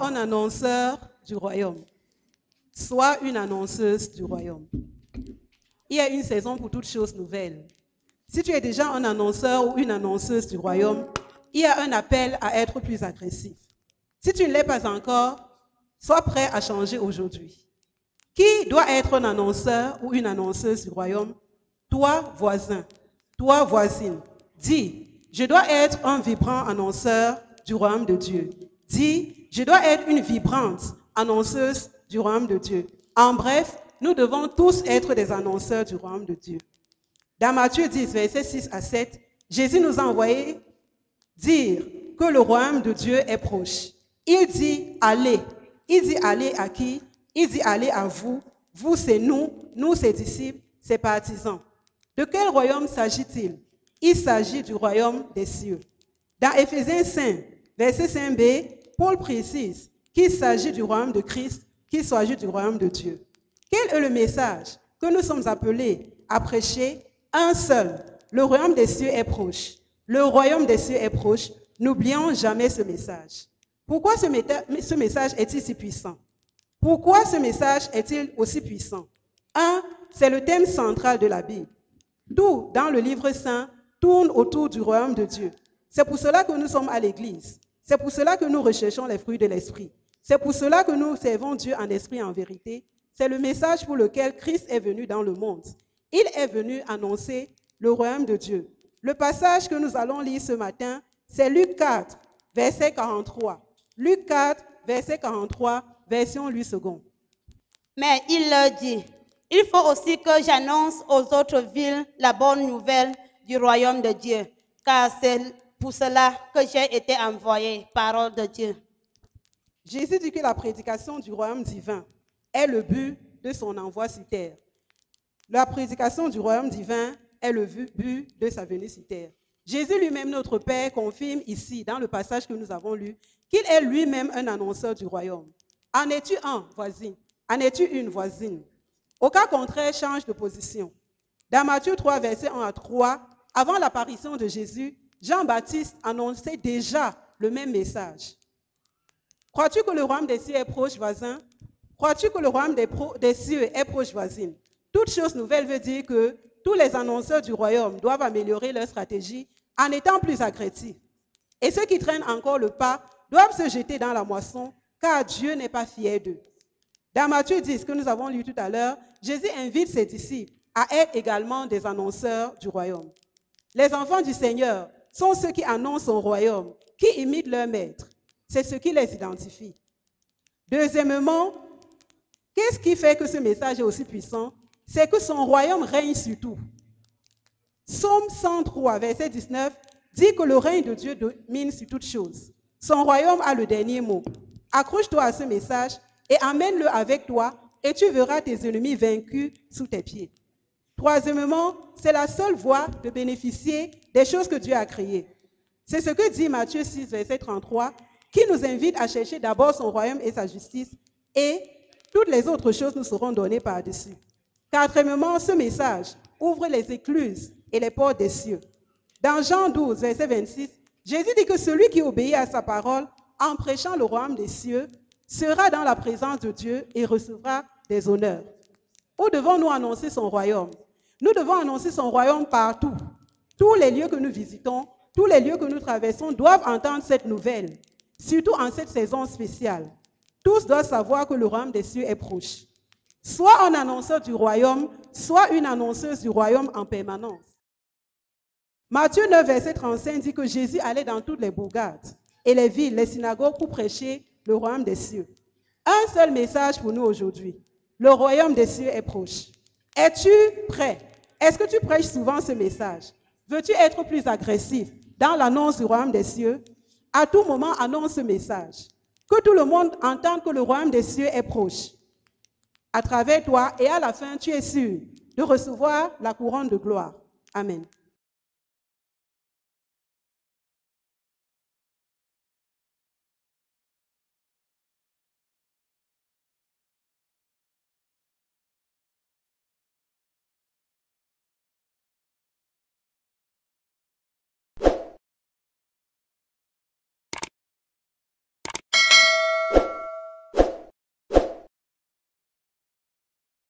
un annonceur du royaume. Sois une annonceuse du royaume. Il y a une saison pour toutes choses nouvelles. Si tu es déjà un annonceur ou une annonceuse du royaume, il y a un appel à être plus agressif. Si tu ne l'es pas encore, sois prêt à changer aujourd'hui. Qui doit être un annonceur ou une annonceuse du royaume? Toi, voisin, toi, voisine, dis, je dois être un vibrant annonceur du royaume de Dieu. Dis, je dois être une vibrante annonceuse du royaume de Dieu. En bref, nous devons tous être des annonceurs du royaume de Dieu. Dans Matthieu 10, versets 6 à 7, Jésus nous a envoyé dire que le royaume de Dieu est proche. Il dit, allez. Il dit, allez à qui? Il dit, allez à vous. Vous, c'est nous, ses disciples, ses partisans. De quel royaume s'agit-il? Il s'agit du royaume des cieux. Dans Éphésiens 5, verset 5b, Paul précise qu'il s'agit du royaume de Christ, qu'il s'agit du royaume de Dieu. Quel est le message que nous sommes appelés à prêcher? Un seul. Le royaume des cieux est proche. Le royaume des cieux est proche. N'oublions jamais ce message. Pourquoi ce message est-il si puissant? Pourquoi ce message est-il aussi puissant? Un, c'est le thème central de la Bible. Tout dans le livre saint tourne autour du royaume de Dieu. C'est pour cela que nous sommes à l'église. C'est pour cela que nous recherchons les fruits de l'esprit. C'est pour cela que nous servons Dieu en esprit et en vérité. C'est le message pour lequel Christ est venu dans le monde. Il est venu annoncer le royaume de Dieu. Le passage que nous allons lire ce matin, c'est Luc 4, verset 43. Luc 4, verset 43, version Louis II. Mais il leur dit, il faut aussi que j'annonce aux autres villes la bonne nouvelle du royaume de Dieu, car c'est pour cela que j'ai été envoyé, parole de Dieu. Jésus dit que la prédication du royaume divin est le but de son envoi sur terre. La prédication du royaume divin est le but de sa venue sur terre. Jésus lui-même, notre Père, confirme ici, dans le passage que nous avons lu, qu'il est lui-même un annonceur du royaume. En es-tu un, voisine? En es-tu une, voisine? Au cas contraire, change de position. Dans Matthieu 3, verset 1 à 3, avant l'apparition de Jésus, Jean-Baptiste annonçait déjà le même message. Crois-tu que le royaume des cieux est proche, voisin? Crois-tu que le royaume des cieux est proche, voisine? Toute chose nouvelle veut dire que tous les annonceurs du royaume doivent améliorer leur stratégie en étant plus agressifs. Et ceux qui traînent encore le pas doivent se jeter dans la moisson, car Dieu n'est pas fier d'eux. Dans Matthieu 10, que nous avons lu tout à l'heure, Jésus invite ses disciples à être également des annonceurs du royaume. Les enfants du Seigneur sont ceux qui annoncent son royaume, qui imitent leur maître. C'est ce qui les identifie. Deuxièmement, qu'est-ce qui fait que ce message est aussi puissant? C'est que son royaume règne sur tout. Psaume 103, verset 19, dit que le règne de Dieu domine sur toutes choses. Son royaume a le dernier mot. Accroche-toi à ce message et amène-le avec toi et tu verras tes ennemis vaincus sous tes pieds. Troisièmement, c'est la seule voie de bénéficier des choses que Dieu a créées. C'est ce que dit Matthieu 6, verset 33, qui nous invite à chercher d'abord son royaume et sa justice et toutes les autres choses nous seront données par-dessus. Quatrièmement, ce message ouvre les écluses et les portes des cieux. Dans Jean 12, verset 26, Jésus dit que celui qui obéit à sa parole en prêchant le royaume des cieux sera dans la présence de Dieu et recevra des honneurs. Où devons-nous annoncer son royaume? Nous devons annoncer son royaume partout. Tous les lieux que nous visitons, tous les lieux que nous traversons doivent entendre cette nouvelle, surtout en cette saison spéciale. Tous doivent savoir que le royaume des cieux est proche. Sois un annonceur du royaume, sois une annonceuse du royaume en permanence. Matthieu 9, verset 35 dit que Jésus allait dans toutes les bourgades et les villes, les synagogues pour prêcher le royaume des cieux. Un seul message pour nous aujourd'hui. Le royaume des cieux est proche. Es-tu prêt? Est-ce que tu prêches souvent ce message? Veux-tu être plus agressif dans l'annonce du royaume des cieux? À tout moment, annonce ce message. Que tout le monde entende que le royaume des cieux est proche. À travers toi, et à la fin, tu es sûr de recevoir la couronne de gloire. Amen.